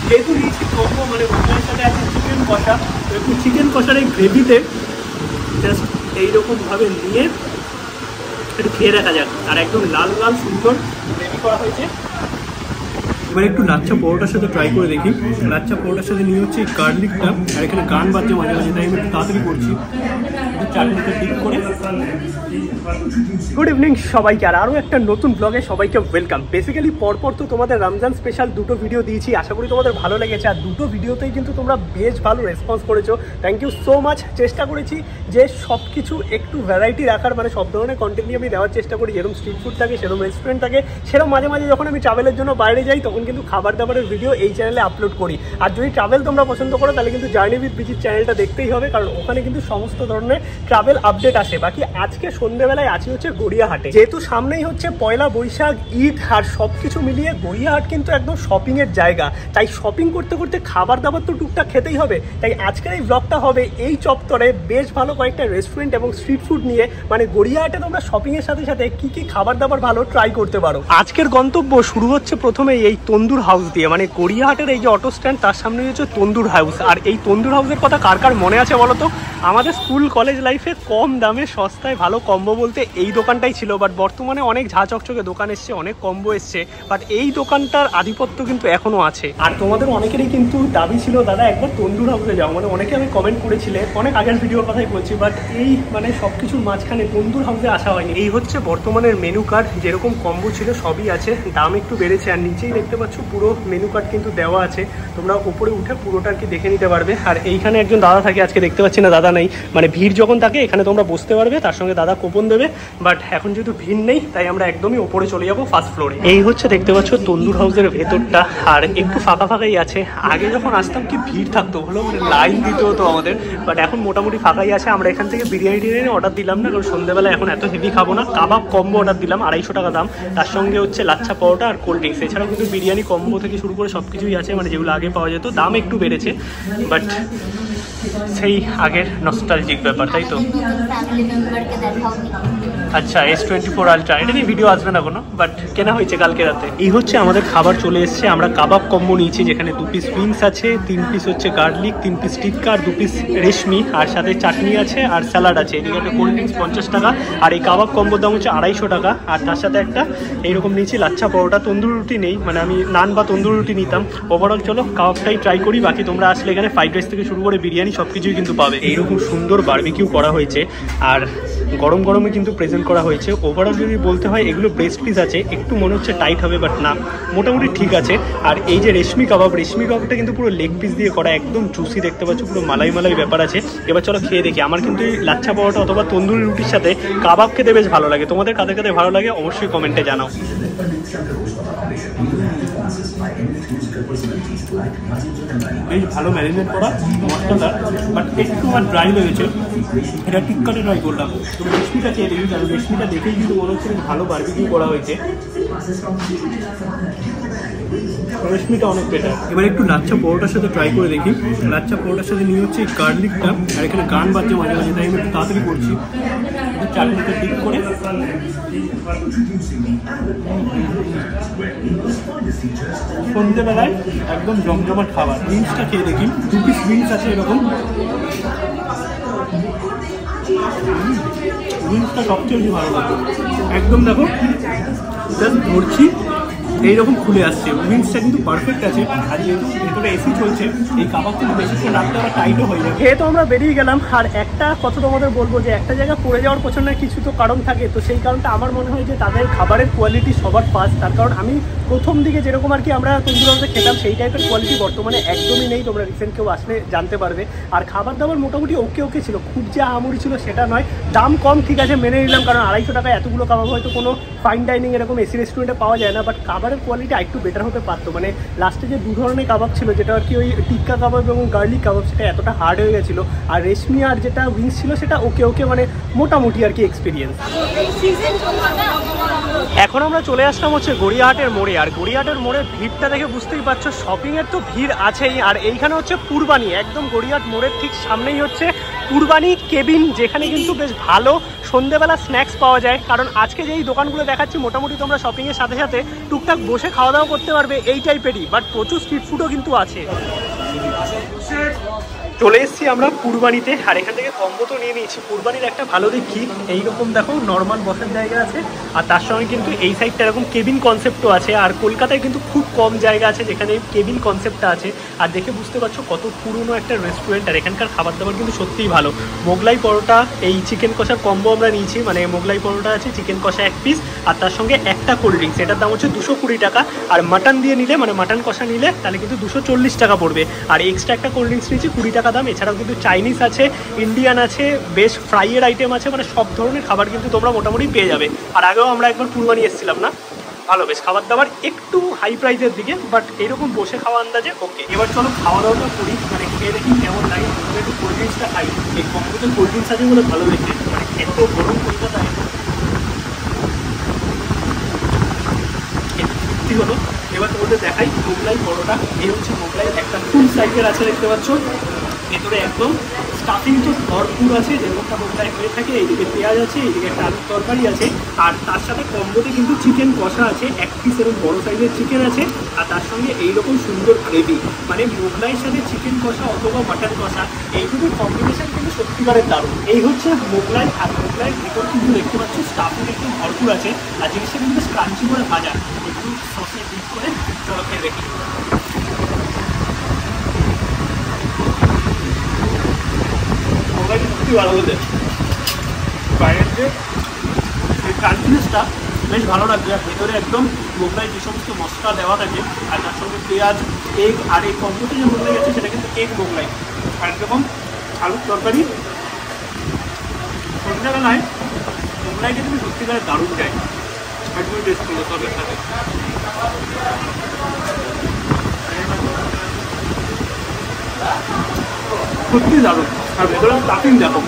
যেহেতু নিয়েছি কম্বো মানে ওটার সাথে আছে চিকেন কষা, তো একটু চিকেন কষার এই গ্রেভিতে জাস্ট এইরকমভাবে নিয়ে একটু খেয়ে দেখা যাক। আর একদম লাল লাল সুন্দর গ্রেভি করা হয়েছে। এবার একটু লাচ্ছা পরোটার সাথে ট্রাই করে দেখি। লাচ্ছা পরোটার সাথে নিয়ে হচ্ছে গার্লিকটা, আর এখানে গান বাজছে মাঝে মাঝে, তাই আমি একটু তাড়াতাড়ি করছি। চাটনিতে ডিপ করে। গুড ইভিনিং সবাইকে, আর আরও একটা নতুন ব্লগে সবাইকে ওয়েলকাম। বেসিক্যালি পরপর তো তোমাদের রমজান স্পেশাল দুটো ভিডিও দিয়েছি, আশা করি তোমাদের ভালো লেগেছে। আর দুটো ভিডিওতেই কিন্তু তোমরা বেশ ভালো রেসপন্স করেছো, থ্যাংক ইউ সো মাচ। চেষ্টা করেছি যে সব কিছু একটু ভ্যারাইটি রাখার, মানে সব ধরনের কন্টেন্টই আমি দেওয়ার চেষ্টা করি। যেরকম স্ট্রিট ফুড থাকে, সেরকম রেস্টুরেন্ট থাকে, সেরকম মাঝে মাঝে যখন আমি ট্রাভেলের জন্য বাইরে যাই তখন কিন্তু খাবার দাবারের ভিডিও এই চ্যানেলে আপলোড করি। আর যদি ট্রাভেল তোমরা পছন্দ করো তাহলে কিন্তু জার্নি উইথ বিচির চ্যানেলটা দেখতেই হবে, কারণ ওখানে কিন্তু সমস্ত ধরনের ট্রাভেল আপডেট আসে। বাকি আজকে সন্ধ্যেবেলায় আছি হচ্ছে গড়িয়াহাটে, যেহেতু সামনেই হচ্ছে পয়লা বৈশাখ, ঈদ, আর সব কিছু মিলিয়ে গড়িয়াহাট কিন্তু একদম শপিংয়ের জায়গা। তাই শপিং করতে করতে খাবার দাবার তো টুকটাক খেতেই হবে। তাই আজকের এই ব্লগটা হবে এই চত্বরে বেশ ভালো কয়েকটা রেস্টুরেন্ট এবং স্ট্রিট ফুড নিয়ে, মানে গড়িয়াহাটে তোমরা শপিংয়ের সাথে সাথে কি কি খাবার দাবার ভালো ট্রাই করতে পারো। আজকের গন্তব্য শুরু হচ্ছে প্রথমে এই তন্দুর হাউস দিয়ে, মানে গড়িয়াহাটের এই যে অটো স্ট্যান্ড তার সামনে হচ্ছে তন্দুর হাউস। আর এই তন্দুর হাউসের কথা কার কার মনে আছে বলো তো? আমাদের স্কুল কলেজ লাইফে কম দামে সস্তায় ভালো কম্বো বলতে এই দোকানটাই ছিল। বাট বর্তমানে অনেক ঝা চকচকে দোকান এসছে, অনেক কম্বো এসছে, বাট এই দোকানটার আধিপত্য কিন্তু এখনো আছে। আর তোমাদের অনেকেরই কিন্তু দাবি ছিল দাদা একবার তন্দুর হাউসে যাও, মানে অনেকে আমি কমেন্ট করেছিলে, অনেক আগের ভিডিওর কথাই বলছি। বাট এই মানে সব কিছুর মাঝখানে তন্দুর হাউসে আসা হয়নি। এই হচ্ছে বর্তমানের মেনু কার্ড, যেরকম কম্বো ছিল সবই আছে, দাম একটু বেড়েছে। আর নিচেই দেখতে পাচ্ছ পুরো মেনু কার্ড কিন্তু দেওয়া আছে, তোমরা উপরে উঠে পুরোটা আর কি দেখে নিতে পারবে। আর এইখানে একজন দাদা থাকে, আজকে দেখতে পাচ্ছি না দাদা নেই, মানে ভিড় যখন থাকে এখানে তোমরা বসতে পারবে, তার সঙ্গে দাদা কুপন দেবে। বাট এখন যেহেতু ভিড় নেই তাই আমরা একদমই ওপরে চলে যাবো ফার্স্ট ফ্লোরে। এই হচ্ছে দেখতে পাচ্ছ তন্দুর হাউসের ভেতরটা, আর একটু ফাঁকা ফাঁকাই আছে। আগে যখন আসতাম কি ভিড় থাকতো, হলো লাইন দিতে হতো আমাদের, বাট এখন মোটামুটি ফাঁকাই আছে। আমরা এখান থেকে বিরিয়ানি টিরিয়ানি অর্ডার দিলাম না, কারণ সন্ধ্যাবেলা এখন এত হেভি খাবো না। কাবাব কম্বো অর্ডার দিলাম 250 টাকা দাম, তার সঙ্গে হচ্ছে লাচ্ছা পরোটা আর কোল্ড ড্রিঙ্কস। এছাড়াও কিন্তু বিরিয়ানি কম্বো থেকে শুরু করে সব কিছুই আছে, মানে যেগুলো আগে পাওয়া যেত। দাম একটু বেড়েছে, বাট সেই আগের নস্টালজিক ব্যাপার, তাই তো? আচ্ছা, S24 আলট্রা, এটা নিয়ে ভিডিও আসবে না কোনো, বাট কেনা হয়েছে কালকে রাতে। এই হচ্ছে আমাদের খাবার চলে এসছে। আমরা কাবাব কম্বো নিয়েছি, যেখানে 2 পিস উইংস আছে, 3 পিস হচ্ছে গার্লিক, 3 পিস টিক্কা, 2 পিস রেশমি, আর সাথে চাটনি আছে আর স্যালাড আছে। এদিকে একটা কোল্ড ড্রিঙ্কস 50 টাকা। আর এই কাবাব কম্বোর দাম হচ্ছে 250 টাকা। আর তার সাথে একটা এইরকম নিয়েছি লাচ্ছা পরোটা। তন্দুর রুটি নেই, মানে আমি নান বা তন্দুর রুটি নিতাম। ওভারঅল চলো কাবাবটাই ট্রাই করি। বাকি তোমরা আসলে এখানে ফ্রাইড রাইস থেকে শুরু করে বিরিয়ানি সব কিছুই কিন্তু পাবে। এইরকম সুন্দর বারবিকিউ করা হয়েছে, আর গরম গরমে কিন্তু প্রেজেন্ট করা হয়েছে। ওভারঅল যদি বলতে হয় এগুলো ব্রেস্ট পিস আছে, একটু মনে হচ্ছে টাইট হবে, বাট না, মোটামুটি ঠিক আছে। আর এই যে রেশমি কাবাবটা কিন্তু পুরো লেগ পিস দিয়ে করা, একদম জুসি, দেখতে পাচ্ছ পুরো মালাই মালাই ব্যাপার আছে। এবার চলো খেয়ে দেখি। আমার কিন্তু এই লাচ্ছা পরোটা অথবা তন্দুরি রুটির সাথে কাবাব খেতে বেশ ভালো লাগে। তোমাদের কাদের কাদের ভালো লাগে অবশ্যই কমেন্টে জানাও। বেশ ভালো ম্যারিনেট করা মশলাটা, বাট একটু আমার ড্রাই লেগেছে। এটা টিক্কাটা ট্রাই করলাম, তো রেশমিটা খেয়ে দেখি, কারণ রেশমিটা দেখেই কিন্তু মনে হচ্ছে ভালো বারবিকিউ করা হয়েছে। রেশমিটা অনেক বেটার। এবার একটু লাচ্ছা পরোটার সাথে ট্রাই করে দেখি। লাচ্ছা পরোটার সাথে নিয়ে হচ্ছে গার্লিকটা, আর এখানে গান বাজছে মাঝে মাঝে, তাই আমি একটু তাড়াতাড়ি করছি। চাটনিতে ডিপ করে। সন্ধ্যেবেলায় একদম জমজমাট খাবার। উইংসটা খেয়ে দেখি, 2 পিস উইংস আছে এরকম। উইংসটা সবচেয়ে বেশি ভালো লাগে, একদম দেখো জাস্ট ধরছি এইরকম খুলে আসছে। উইংসটা কিন্তু পারফেক্ট আছে। আর যেহেতু ভেতরে এসি চলছে, এই কাবাব কিন্তু বেশিক্ষণ রাখতে আবার টাইটও হয়ে যায়। খেয়ে তো আমরা বেরিয়ে গেলাম। আর একটা কথা তোমাদের বলবো যে একটা জায়গা পড়ে যাওয়ার পেছনে কিছু তো কারণ থাকে, তো সেই কারণটা আমার মনে হয় যে তাদের খাবারের কোয়ালিটি সবার ফার্স্ট। তার কারণ আমি প্রথম দিকে যেরকম আর কি আমরা তন্দুর হাউসে খেতাম, সেই টাইপের কোয়ালিটি বর্তমানে একদমই নেই। তোমরা রিসেন্ট কেউ আসলে জানতে পারবে। আর খাবার দাবার মোটামুটি ওকে ছিল, খুব যে আহামরি ছিল সেটা নয়। দাম কম, ঠিক আছে, মেনে নিলাম, কারণ 250 টাকা এতগুলো কাবাব হয়তো কোনো ফাইন ডাইনিং এরকম এসি রেস্টুরেন্টে পাওয়া যায় না। বাট খাবারের কোয়ালিটি একটু বেটার হতে পারতো। মানে লাস্টে যে 2 ধরনের কাবাব ছিল, যেটা আর কি ওই টিক্কা কাবাব এবং গার্লিক কাবাব, সেটা এতটা হার্ড হয়ে গেছিলো। আর রেশমি আর যেটা উইংস ছিল সেটা ওকে মানে মোটামুটি আর কি এক্সপিরিয়েন্স। এখন আমরা চলে আসলাম হচ্ছে গড়িয়াহাটের মোড়ে। আর গড়িয়াহাটের মোড়ের ভিড়টা দেখে বুঝতেই পারছো, শপিংয়ের তো ভিড় আছেই। আর এইখানে হচ্ছে পূর্বানি, একদম গড়িয়াহাট মোড়ের ঠিক সামনেই হচ্ছে কুরবানি কেবিন, যেখানে কিন্তু বেশ ভালো সন্ধ্যেবেলা স্ন্যাক্স পাওয়া যায়। কারণ আজকে যেই দোকানগুলো দেখাচ্ছি মোটামুটি তোমরা শপিংয়ের সাথে সাথে টুকটাক বসে খাওয়া দাওয়া করতে পারবে এই টাইপেরই, বাট প্রচুর স্ট্রিট ফুডও কিন্তু আছে। চলে এসেছি আমরা কুরবানিতে, আর এখান থেকে কম্বো তো নিয়ে নিয়েছি। কুরবানির একটা ভালো দিক কি, এইরকম দেখো নর্মাল বসার জায়গা আছে, আর তার সঙ্গে কিন্তু এই সাইডটা এরকম কেবিন কনসেপ্টও আছে। আর কলকাতায় কিন্তু খুব কম জায়গা আছে যেখানে কেবিন কনসেপ্টটা আছে। আর দেখে বুঝতে পারছো কত পুরনো একটা রেস্টুরেন্ট, আর এখানকার খাবার দাবার কিন্তু সত্যিই ভালো। মোগলাই পরোটা, এই চিকেন কষার কম্বো আমরা নিয়েছি, মানে মোগলাই পরোটা আছে, চিকেন কষা 1 পিস, আর তার সঙ্গে একটা কোল্ড ড্রিঙ্কস, এটার দাম হচ্ছে 220 টাকা। আর মাটন দিয়ে নিলে, মানে মাটন কষা নিলে তাহলে কিন্তু 240 টাকা পড়বে। আর এক্সট্রা একটা কোল্ড ড্রিঙ্কস নিয়েছি 20 টাকা দাম। এছাড়াও কিন্তু চাইনিজ আছে, ইন্ডিয়ান আছে, বেশ ফ্রাইয়ের আইটেম আছে, মানে সব ধরনের খাবার কিন্তু তোমরা মোটামুটি পেয়ে যাবে। আর আগেও আমরা একবার কুরবানি এসেছিলাম না, ভালো বেশ খাবার দাবার একটু হাই প্রাইসের দিকে, বাট এরকম বসে খাওয়া আন্দাজে ওকে। এবার চলো খাওয়া দাওয়াটা করি, মানে খেয়ে দেখি কেমন লাগে। একটু কোল্ড ড্রিঙ্কসটা খাই, এই কম্পিউটার কোল্ড ড্রিঙ্কস আছে বলে ভালো লেগেছে, মানে এত গরম কলকাতায় সত্যি হলো। এবার তোমাদের দেখাই মোগলাই পরোটা। এই হচ্ছে মোগলাই, একটা ফুল সাইজের আছে দেখতে পাচ্ছ, ভেতরে একদম স্টাফিং তো ভরপুর আছে, যেমনটা মোগলাই হয়ে থাকে। এইদিকে পেঁয়াজ আছে, এইদিকে একটা আলুর তরকারি আছে, আর তার সাথে কম্বোতে কিন্তু চিকেন কষা আছে, 1 পিস এরকম বড়ো সাইজের চিকেন আছে, আর তার সঙ্গে এইরকম সুন্দর গ্রেভি। মানে মোগলাইয়ের সাথে চিকেন কষা অথবা মাটন কষা, এইটুকুর কম্বিনেশন কিন্তু সত্যিকারের দারুণ। এই হচ্ছে মোগলাই, আর মোগলাইয়ের ভিতর কিন্তু দেখতে পাচ্ছ স্টাফিং একটু ভরপুর আছে, আর জিনিসটা কিন্তু ক্রাঞ্চি করে ভাজা, একটু সসে ডিপ করে চলো খেয়ে দেখি। সত্যি ভালো হতে বাইরের যে ক্রাঞ্চিনেসটা বেশ ভালো লাগবে, আর ভেতরে একদম মোগলাই যে সমস্ত মশলা দেওয়া থাকে, আর তার সঙ্গে পেঁয়াজ, এগ, আর এই কম্বোতে যে মোগলাই আছে সেটা কিন্তু এগ মোগলাই, আর এরকম আলুর তরকারি। সন্ধ্যাবেলায় মোগলাইকে তুমি সত্যিকারের দারুণ যায়, একদমই টেস্ট করলো তবে সাথে সত্যি দারুণ। আর ভেতরে স্টাফিং দেখো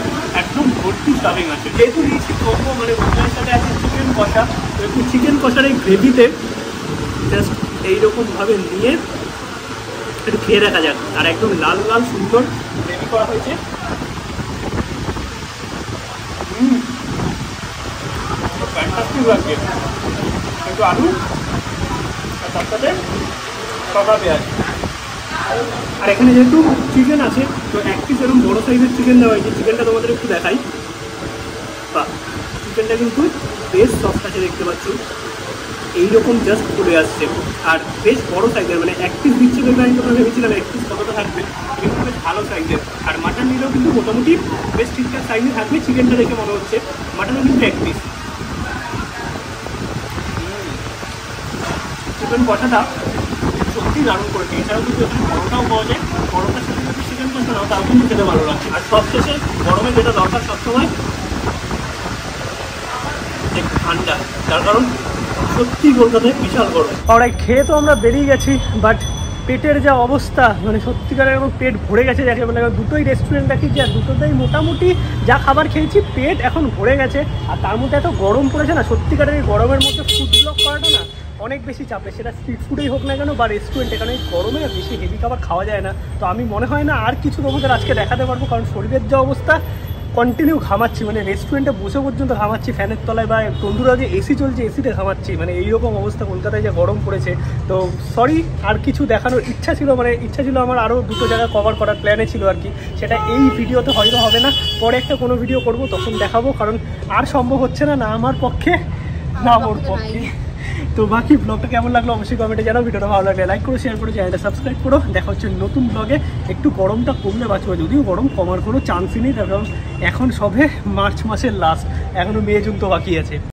একদম ভর্তি স্টাফিং আছে। যেহেতু নিয়েছি কম্বো, মানে মোগলাইয়ের সাথে আছে চিকেন কষা, তো একটু চিকেন কষার এই গ্রেভিতে জাস্ট এইরকমভাবে নিয়ে একটু খেয়ে দেখা যাক। আর একদম লাল লাল সুন্দর গ্রেভি করা হয়েছে। ফ্যান্টাস্টিক লাগছে, একটু আলু আর তার সাথে শসা পেঁয়াজ। আর এখানে যেহেতু চিকেন আছে, তো 1 পিস এরকম বড়ো সাইজের চিকেন দেওয়া হয়েছে। চিকেনটা তোমাদের একটু দেখাই, বা চিকেনটা কিন্তু বেশ সফট আছে দেখতে পাচ্ছ, এইরকম জাস্ট চলে আসছে। আর বেশ বড়ো সাইজের, মানে 1 পিস দিচ্ছে বলে আমি তোমরা ভেবেছিলাম 1 পিস কতটা থাকবে, কিন্তু বেশ ভালো সাইজের। আর মাটন নিলেও কিন্তু মোটামুটি বেশ ঠিকঠাক সাইজে থাকবে, চিকেনটা দেখে মনে হচ্ছে। মাটনও কিন্তু 1 পিস। চিকেন কষাটা সত্যি দারুণ করেছে। এছাড়াও কিন্তু এখানে পরোটাও পাওয়া যায়, পরোটার সাথে যদি চিকেন কষা নাও তাও কিন্তু খেতে ভালো লাগছে। আর সব শেষে গরমে যেটা দরকার সবসময় একটু ঠান্ডা, তার কারণ সত্যি কলকাতায় বিশাল গরম। ওরাই খেয়ে তো আমরা বেরিয়ে গেছি, বাট পেটের যা অবস্থা, মানে সত্যিকারের এখন পেট ভরে গেছে যাকে বলে। দুটোই রেস্টুরেন্ট দেখিয়েছি, আর দুটোতেই মোটামুটি যা খাবার খেয়েছি পেট এখন ভরে গেছে। আর তার মধ্যে এত গরম পড়েছে না, সত্যিকারের এই গরমের মধ্যে ফুড ব্লগ করাটা না অনেক বেশি চাপে, সেটা স্ট্রিট ফুডেই হোক না কেন বা রেস্টুরেন্টে, কারণ এই গরমে বেশি হেভি খাবার খাওয়া যায় না। তো আমি মনে হয় না আর কিছু তোমাদের আজকে দেখাতে পারবো, কারণ শরীরের যা অবস্থা, কন্টিনিউ ঘামাচ্ছি, মানে রেস্টুরেন্টে বসে পর্যন্ত ঘামাচ্ছি ফ্যানের তলায়, বা তন্দুরা যে এসি চলছে এসিতে ঘামাচ্ছি, মানে এইরকম অবস্থা কলকাতায় যে গরম পড়েছে। তো সরি, আর কিছু দেখানোর ইচ্ছা ছিল, মানে ইচ্ছা ছিল আমার আরও 2টো জায়গা কভার করার প্ল্যানে ছিল আর কি। সেটা এই ভিডিওতে হয়তো হবে না, পরে একটা কোনো ভিডিও করব তখন দেখাবো, কারণ আর সম্ভব হচ্ছে না, না আমার পক্ষে না ওর পক্ষে। তো বাকি ব্লগটা কেমন লাগলো অবশ্যই কমেন্টে জানাও। ভিডিওটা ভালো লাগলে লাইক করো, শেয়ার করো, চ্যানেলটা সাবস্ক্রাইব করো। দেখা হচ্ছে নতুন ব্লগে। একটু গরমটা কমলে বাঁচবো, যদিও গরম কমার কোনো চান্সই নেই, কারণ এখন সবে মার্চ মাসের লাস্ট, এখনও মে জুন তো বাকি আছে।